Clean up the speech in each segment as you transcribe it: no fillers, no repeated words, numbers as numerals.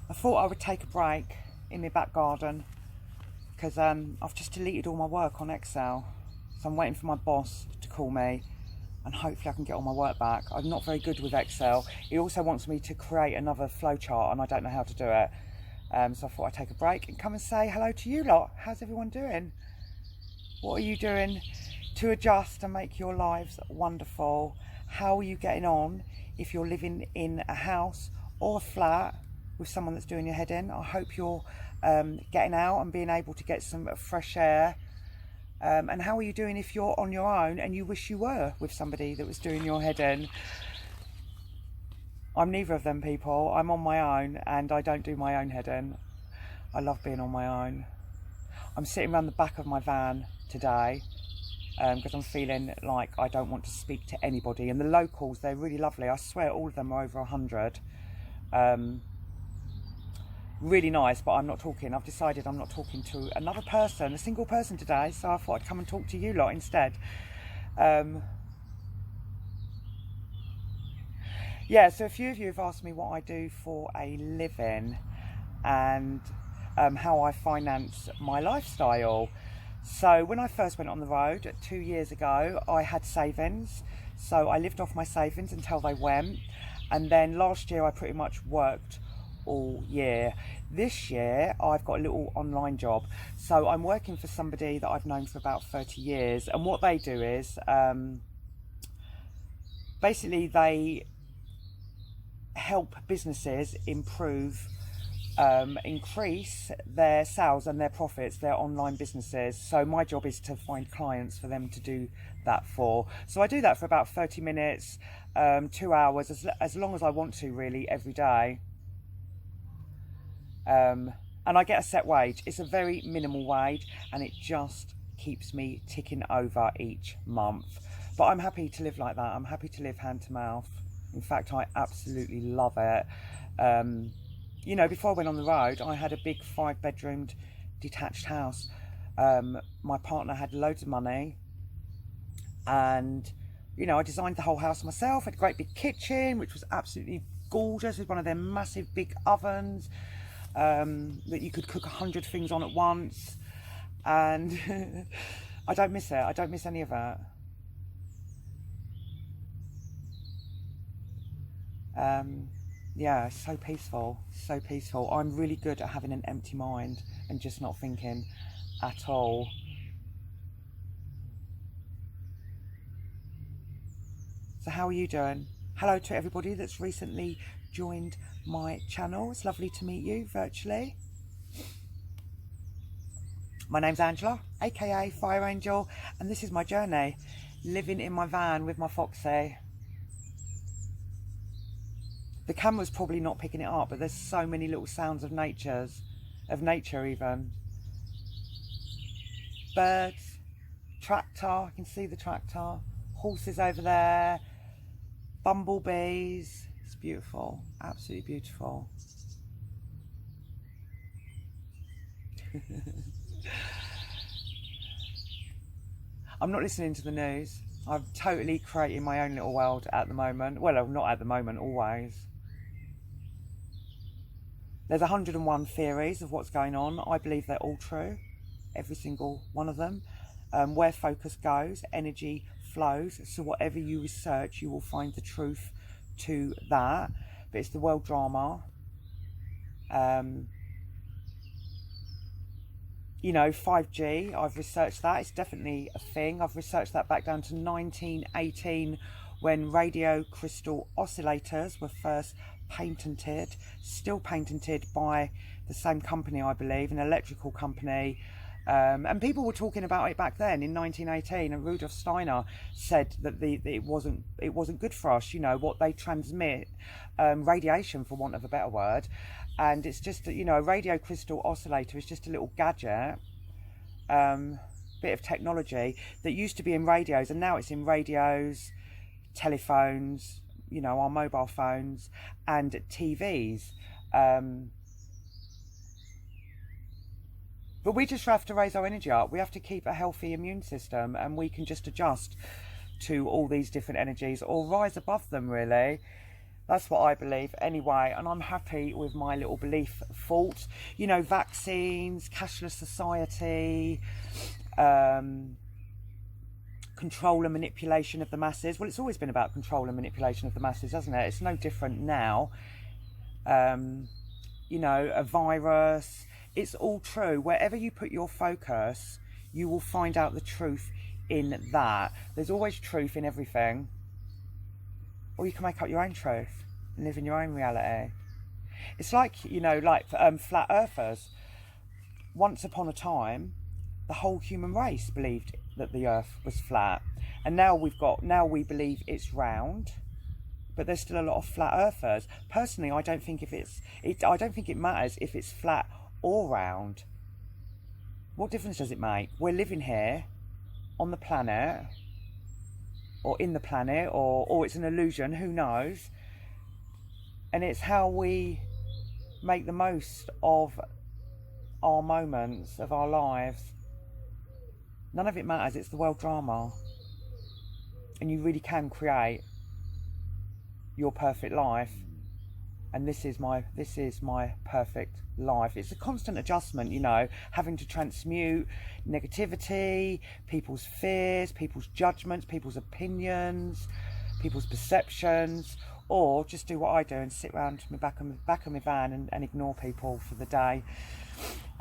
I thought I would take a break in my back garden because I've just deleted all my work on Excel. So I'm waiting for my boss to call me and hopefully I can get all my work back. I'm not very good with Excel. He also wants me to create another flowchart and I don't know how to do it. So I thought I'd take a break and come and say hello to you lot. How's everyone doing? What are you doing to adjust and make your lives wonderful? How are you getting on if you're living in a house or a flat with someone that's doing your head in? I hope you're getting out and being able to get some fresh air. And how are you doing if you're on your own and you wish you were with somebody that was doing your head in? I'm neither of them people. I'm on my own and I don't do my own head in. I love being on my own. I'm sitting around the back of my van today because I'm feeling like I don't want to speak to anybody. And the locals, they're really lovely. I swear all of them are over 100. Really nice, but I'm not talking. I've decided I'm not talking to another person, a single person today, so I thought I'd come and talk to you lot instead. Yeah, so a few of you have asked me what I do for a living and how I finance my lifestyle. So when I first went on the road 2 years ago, I had savings. So I lived off my savings until they went. And then last year I pretty much worked all year. This year I've got a little online job. So I'm working for somebody that I've known for about 30 years. And what they do is basically they help businesses improve increase their sales and their profits, their online businesses. So my job is to find clients for them to do that for. So I do that for about 30 minutes, 2 hours, as long as I want to, really, every day. And I get a set wage. It's a very minimal wage and it just keeps me ticking over each month. But I'm happy to live like that. I'm happy to live hand to mouth. In fact, I absolutely love it. You know, before I went on the road, I had a big 5-bedroomed detached house. My partner had loads of money and, you know, I designed the whole house myself. I had a great big kitchen, which was absolutely gorgeous with one of their massive big ovens that you could cook 100 things on at once. And I don't miss it. I don't miss any of that. Yeah, so peaceful, so peaceful. I'm really good at having an empty mind and just not thinking at all. So how are you doing? Hello to everybody that's recently joined my channel. It's lovely to meet you virtually. My name's Angela, aka Fire Angel, and this is my journey, living in my van with my Foxy. The camera's probably not picking it up, but there's so many little sounds of nature even. Birds, tractor, I can see the tractor, horses over there, bumblebees. It's beautiful, absolutely beautiful. I'm not listening to the news. I'm totally creating my own little world at the moment. Well, not at the moment, always. There's 101 theories of what's going on. I believe they're all true, every single one of them. Where focus goes, energy flows. So whatever you research, you will find the truth to that. But it's the world drama. You know, 5G, I've researched that. It's definitely a thing. I've researched that back down to 1918 when radio crystal oscillators were first patented, still patented by the same company, I believe, an electrical company. And people were talking about it back then in 1918, and Rudolf Steiner said that it wasn't good for us, you know, what they transmit, radiation for want of a better word. And it's just, you know, a radio crystal oscillator is just a little gadget, bit of technology that used to be in radios, and now it's in radios, telephones, you know, our mobile phones and TVs. But we just have to raise our energy up. We have to keep a healthy immune system, and we can just adjust to all these different energies or rise above them, really. That's what I believe anyway, and I'm happy with my little belief faults. You know, vaccines, cashless society, control and manipulation of the masses. Well, it's always been about control and manipulation of the masses, hasn't it? It's no different now. You know, a virus, it's all true. Wherever you put your focus, you will find out the truth in that. There's always truth in everything. Or you can make up your own truth and live in your own reality. It's like, you know, like flat earthers. Once upon a time, the whole human race believed that the earth was flat. And now we believe it's round. But there's still a lot of flat earthers. Personally, I don't think I don't think it matters if it's flat or round. What difference does it make? We're living here on the planet, or in the planet, or it's an illusion, who knows? And it's how we make the most of our moments, of our lives. None of it matters, it's the world drama. And you really can create your perfect life. And this is my perfect life. It's a constant adjustment, you know, having to transmute negativity, people's fears, people's judgments, people's opinions, people's perceptions, or just do what I do and sit around my back of my van and ignore people for the day.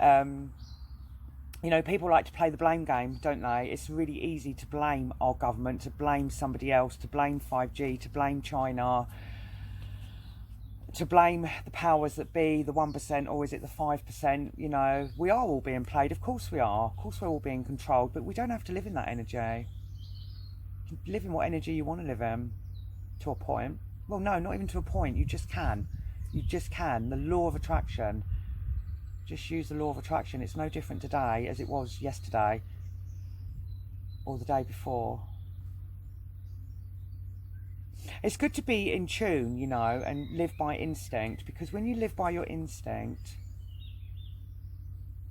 You know, people like to play the blame game, don't they? It's really easy to blame our government, to blame somebody else, to blame 5G, to blame China, to blame the powers that be, the 1%, or is it the 5%? You know, we are all being played. Of course we are. Of course we're all being controlled, but we don't have to live in that energy. You can live in what energy you want to live in, to a point. Well, no, not even to a point. You just can. You just can. The law of attraction. Just use the law of attraction. It's no different today as it was yesterday or the day before. It's good to be in tune, you know, and live by instinct, because when you live by your instinct,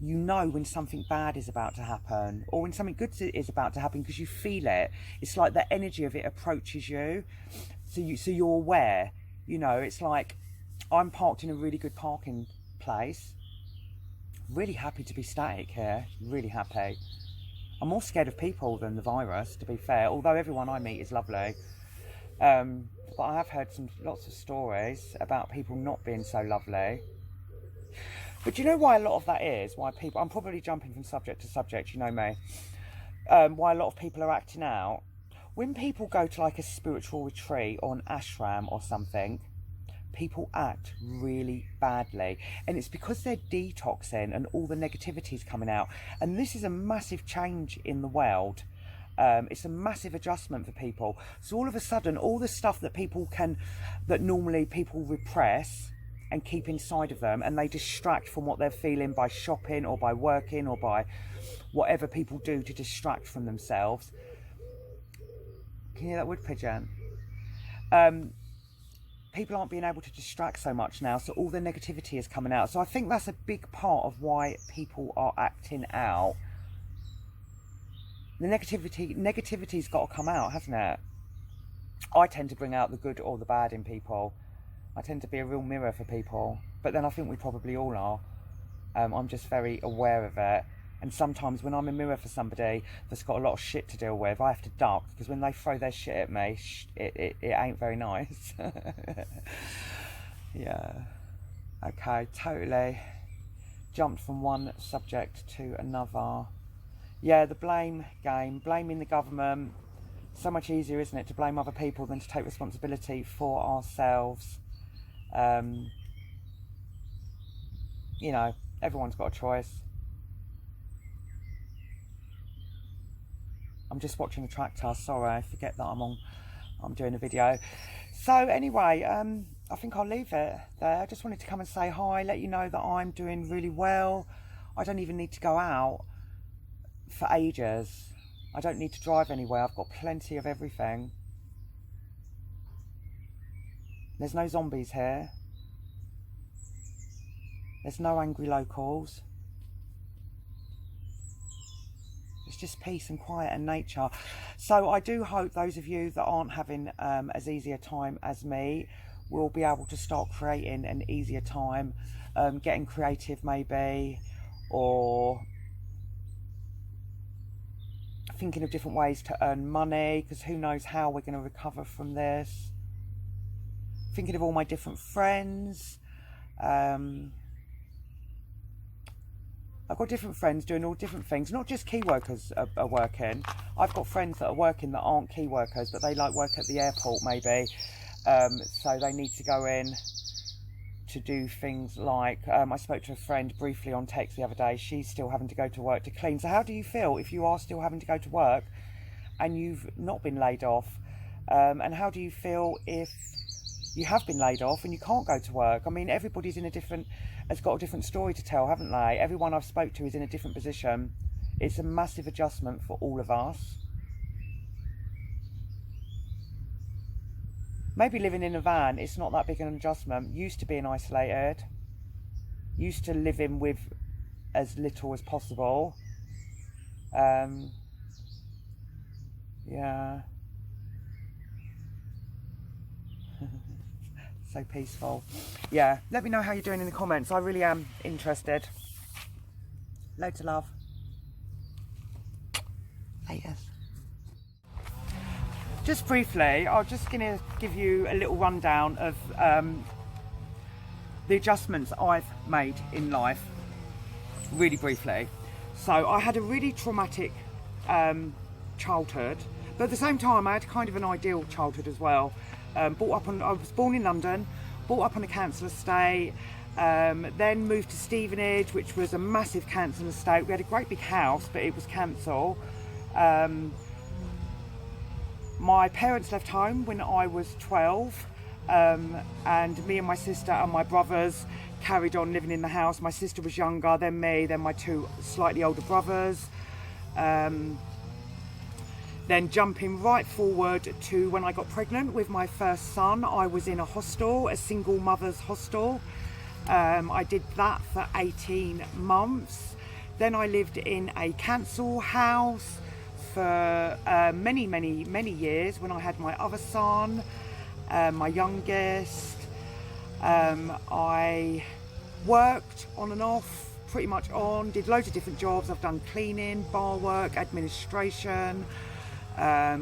you know when something bad is about to happen or when something good is about to happen, because you feel it. It's like the energy of it approaches you. So you're aware, you know. It's like I'm parked in a really good parking place. Really happy to be static here, really happy. I'm more scared of people than the virus, to be fair, although everyone I meet is lovely. But I have heard lots of stories about people not being so lovely. But do you know why a lot of that is? Why people, I'm probably jumping from subject to subject, you know me. Why a lot of people are acting out. When people go to like a spiritual retreat or an ashram or something, people act really badly, and it's because they're detoxing and all the negativity is coming out. And this is a massive change in the world. It's a massive adjustment for people. So all of a sudden, all the stuff that normally people repress and keep inside of them, and they distract from what they're feeling by shopping or by working or by whatever people do to distract from themselves. Can you hear that wood pigeon? People aren't being able to distract so much now, so all the negativity is coming out. So I think that's a big part of why people are acting out. The negativity's got to come out, hasn't it? I tend to bring out the good or the bad in people. I tend to be a real mirror for people, but then I think we probably all are. I'm just very aware of it. And sometimes when I'm a mirror for somebody that's got a lot of shit to deal with, I have to duck, because when they throw their shit at me, it ain't very nice. Yeah. Okay, totally jumped from one subject to another. Yeah, the blame game, blaming the government. So much easier, isn't it, to blame other people than to take responsibility for ourselves. You know, everyone's got a choice. I'm just watching a tractor, sorry, I forget that I'm doing a video. So anyway, I think I'll leave it there. I just wanted to come and say hi, let you know that I'm doing really well. I don't even need to go out for ages. I don't need to drive anywhere. I've got plenty of everything. There's no zombies here. There's no angry locals. It's just peace and quiet and nature. So I do hope those of you that aren't having as easy a time as me we'll be able to start creating an easier time, getting creative maybe, or thinking of different ways to earn money, because who knows how we're going to recover from this. Thinking of all my different friends. I've got different friends doing all different things. Not just key workers are working. I've got friends that are working that aren't key workers, but they like work at the airport maybe. So they need to go in to do things like, I spoke to a friend briefly on text the other day. She's still having to go to work to clean. So how do you feel if you are still having to go to work and you've not been laid off? And how do you feel if you have been laid off and you can't go to work? I mean, everybody's has got a different story to tell, haven't they? Everyone I've spoke to is in a different position. It's a massive adjustment for all of us. Maybe living in a van, it's not that big an adjustment. Used to being isolated, used to living with as little as possible. Yeah. So peaceful. Yeah, let me know how you're doing in the comments. I really am interested. Loads of love. Later. Just briefly, I'm just going to give you a little rundown of the adjustments I've made in life, really briefly. So I had a really traumatic childhood, but at the same time I had kind of an ideal childhood as well. I was born in London, brought up on a council estate, then moved to Stevenage, which was a massive council estate. We had a great big house, but it was council. My parents left home when I was 12, and me and my sister and my brothers carried on living in the house. My sister was younger than me, then my two slightly older brothers. Then jumping right forward to when I got pregnant with my first son, I was in a hostel, a single mother's hostel. I did that for 18 months. Then I lived in a council house for many years when I had my other son, my youngest. I worked on and off, pretty much did loads of different jobs. I've done cleaning, bar work, administration,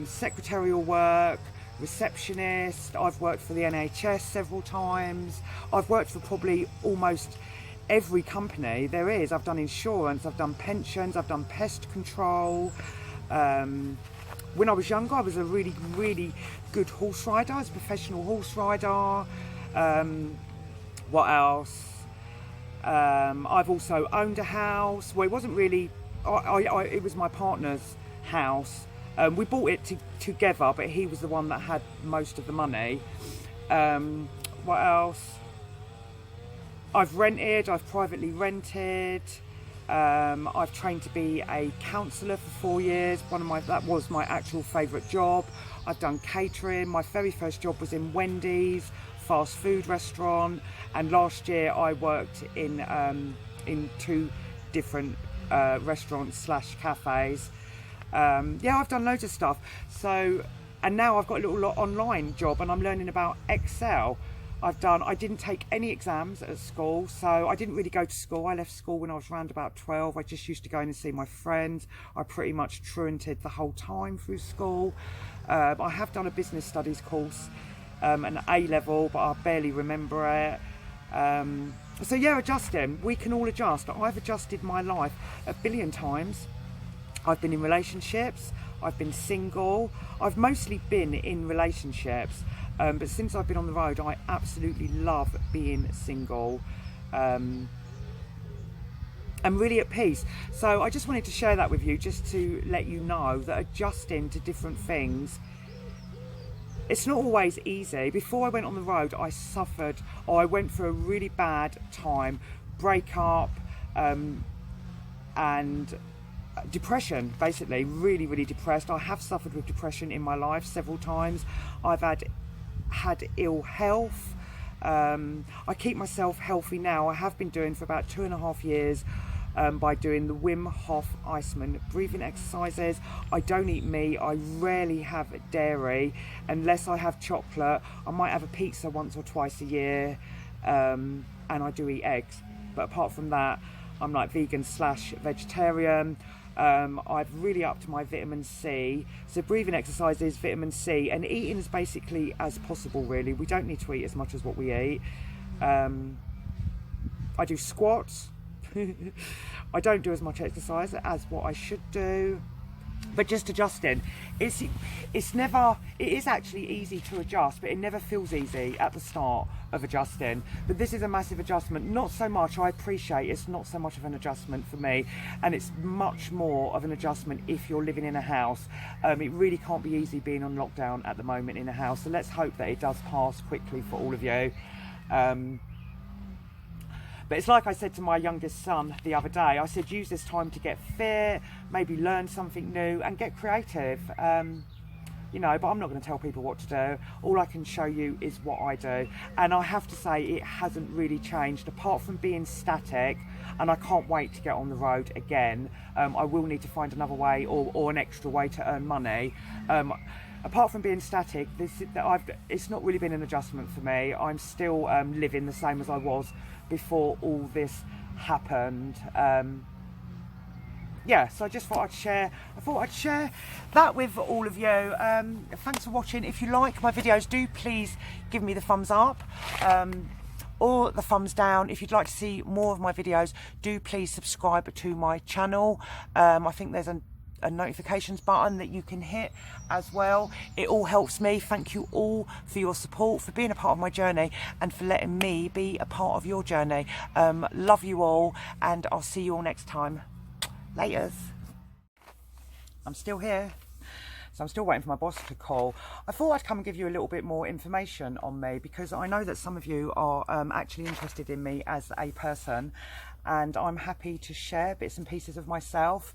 secretarial work, receptionist. I've worked for the NHS several times. I've worked for probably almost every company there is. I've done insurance, I've done pensions, I've done pest control. When I was younger, I was a really good horse rider. I was a professional horse rider. What else? I've also owned a house. Well, it wasn't really, it was my partner's house. We bought it together, but he was the one that had most of the money. What else? I've privately rented. I've trained to be a counsellor for 4 years. That was my actual favourite job. I've done catering. My very first job was in Wendy's, fast food restaurant, and last year I worked in 2 different restaurants / cafes. Yeah, I've done loads of stuff. So, and now I've got a little online job, and I'm learning about Excel. I didn't take any exams at school, so I didn't really go to school. I left school when I was around about 12. I just used to go in and see my friends. I pretty much truanted the whole time through school. I have done a business studies course, an A level, but I barely remember it. So yeah, adjusting. We can all adjust. I've adjusted my life a billion times. I've been in relationships. I've been single. I've mostly been in relationships. But since I've been on the road, I absolutely love being single. I'm really at peace. So I just wanted to share that with you, just to let you know that adjusting to different things, it's not always easy. Before I went on the road, I suffered, or I went through a really bad time, breakup, and depression, basically, really depressed. I have suffered with depression in my life several times. I've had ill health. I keep myself healthy now. I have been doing for about 2.5 years by doing the Wim Hof Iceman breathing exercises. I don't eat meat, I rarely have dairy unless I have chocolate. I might have a pizza once or twice a year, and I do eat eggs, but apart from that I'm like vegan slash vegetarian. I've really upped my vitamin C. So breathing exercises, vitamin C, and eating as basically as possible really. We don't need to eat as much as what we eat. I do squats. I don't do as much exercise as what I should do. But just adjusting, it is actually easy to adjust, but it never feels easy at the start of adjusting. But this is a massive adjustment. Not so much, I appreciate it's not so much of an adjustment for me, and it's much more of an adjustment if you're living in a house. It really can't be easy being on lockdown at the moment in a house, so let's hope that it does pass quickly for all of you. But it's like I said to my youngest son the other day, I said use this time to get fit, maybe learn something new and get creative. You know, but I'm not going to tell people what to do. All I can show you is what I do. And I have to say it hasn't really changed apart from being static, and I can't wait to get on the road again. I will need to find another way or an extra way to earn money. Apart from being static, it's not really been an adjustment for me. I'm still living the same as I was before all this happened. Yeah, so I just thought I'd share that with all of you. Thanks for watching. If you like my videos, do please give me the thumbs up or the thumbs down. If you'd like to see more of my videos, do please subscribe to my channel. I think there's a notifications button that you can hit as well. It all helps me. Thank you all for your support, for being a part of my journey, and for letting me be a part of your journey. Love you all, and I'll see you all next time. Laters. I'm still here, so I'm still waiting for my boss to call. I thought I'd come and give you a little bit more information on me, because I know that some of you are actually interested in me as a person, and I'm happy to share bits and pieces of myself.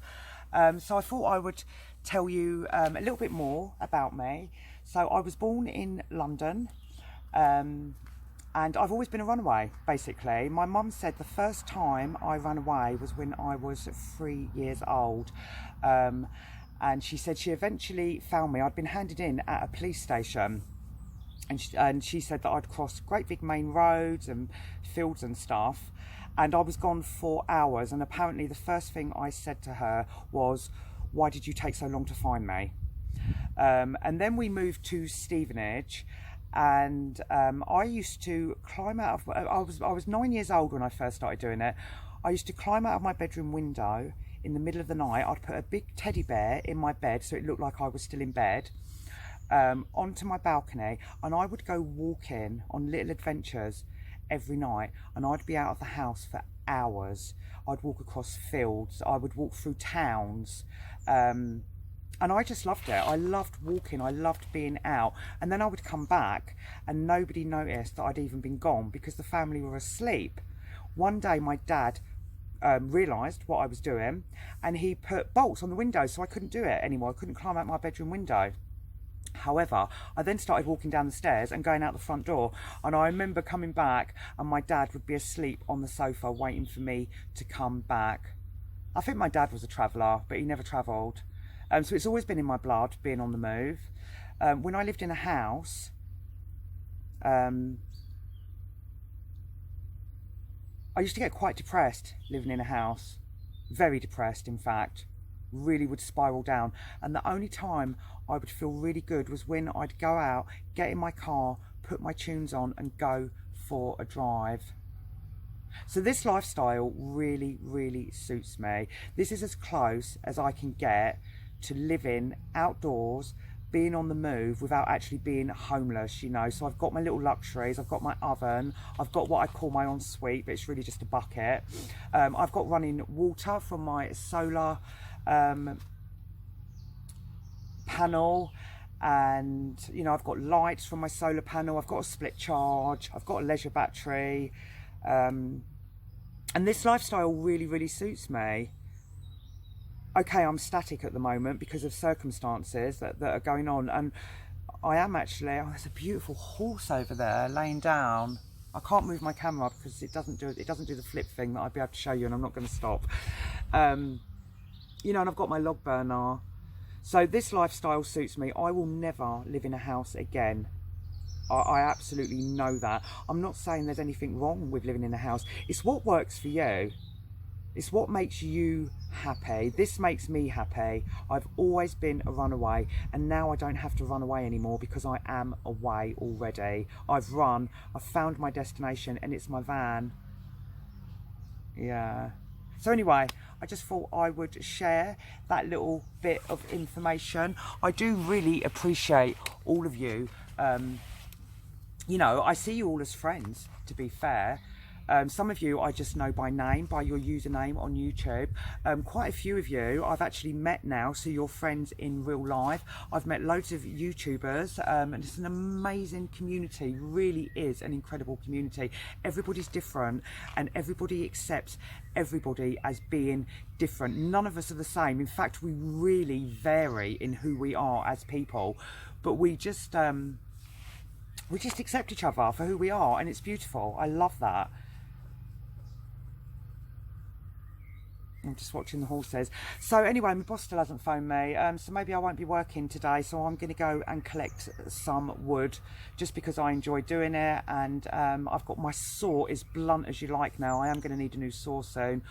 So I thought I would tell you a little bit more about me. So I was born in London, and I've always been a runaway, basically. My mum said the first time I ran away was when I was 3 years old. And she said she eventually found me. I'd been handed in at a police station. And she said that I'd crossed great big main roads and fields and stuff. And I was gone for hours. And apparently the first thing I said to her was, "Why did you take so long to find me?" And then we moved to Stevenage. And I used to climb out of, I was 9 years old when I first started doing it. I used to climb out of my bedroom window in the middle of the night. I'd put a big teddy bear in my bed so it looked like I was still in bed, onto my balcony, and I would go walking on little adventures every night, and I'd be out of the house for hours. I'd walk across fields, I would walk through towns, and I just loved it. I loved walking, I loved being out. And then I would come back and nobody noticed that I'd even been gone because the family were asleep. One day my dad realised what I was doing, and he put bolts on the windows so I couldn't do it anymore. I couldn't climb out my bedroom window. However, I then started walking down the stairs and going out the front door, and I remember coming back and my dad would be asleep on the sofa waiting for me to come back. I think my dad was a traveller, but he never travelled. So it's always been in my blood, being on the move. When I lived in a house, I used to get quite depressed living in a house. Very depressed, in fact. Really would spiral down. And the only time I would feel really good was when I'd go out, get in my car, put my tunes on and go for a drive. So this lifestyle really, really suits me. This is as close as I can get to living outdoors, being on the move without actually being homeless, you know. So I've got my little luxuries, I've got my oven, I've got what I call my ensuite, but it's really just a bucket. I've got running water from my solar panel, and you know, I've got lights from my solar panel, I've got a split charge, I've got a leisure battery, and this lifestyle really, really suits me. Okay, I'm static at the moment because of circumstances that are going on, and I am actually, oh, there's a beautiful horse over there laying down. I can't move my camera because it doesn't do the flip thing that I'd be able to show you, and I'm not going to stop. You know, and I've got my log burner. So this lifestyle suits me. I will never live in a house again. I absolutely know that. I'm not saying there's anything wrong with living in a house. It's what works for you. It's what makes you happy. This makes me happy. I've always been a runaway, and now I don't have to run away anymore because I am away already. I've found my destination, and it's my van. Yeah. So anyway, I just thought I would share that little bit of information. I do really appreciate all of you. You know, I see you all as friends, to be fair. Some of you I just know by name, by your username on YouTube. Quite a few of you I've actually met now, so you're friends in real life. I've met loads of YouTubers, and it's an amazing community, really is an incredible community. Everybody's different, and everybody accepts everybody as being different. None of us are the same. In fact, we really vary in who we are as people, but we just accept each other for who we are, and it's beautiful. I love that. I'm just watching the horses. So anyway, my boss still hasn't phoned me, so maybe I won't be working today, so I'm going to go and collect some wood just because I enjoy doing it. And I've got my saw as blunt as you like now. I am going to need a new saw soon,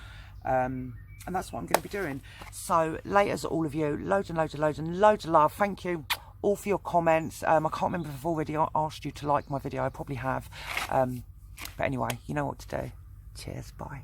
and that's what I'm going to be doing. So laters all of you, loads and loads and loads and loads of love. Thank you all for your comments. I can't remember if I've already asked you to like my video. I probably have, but anyway, you know what to do. Cheers, bye.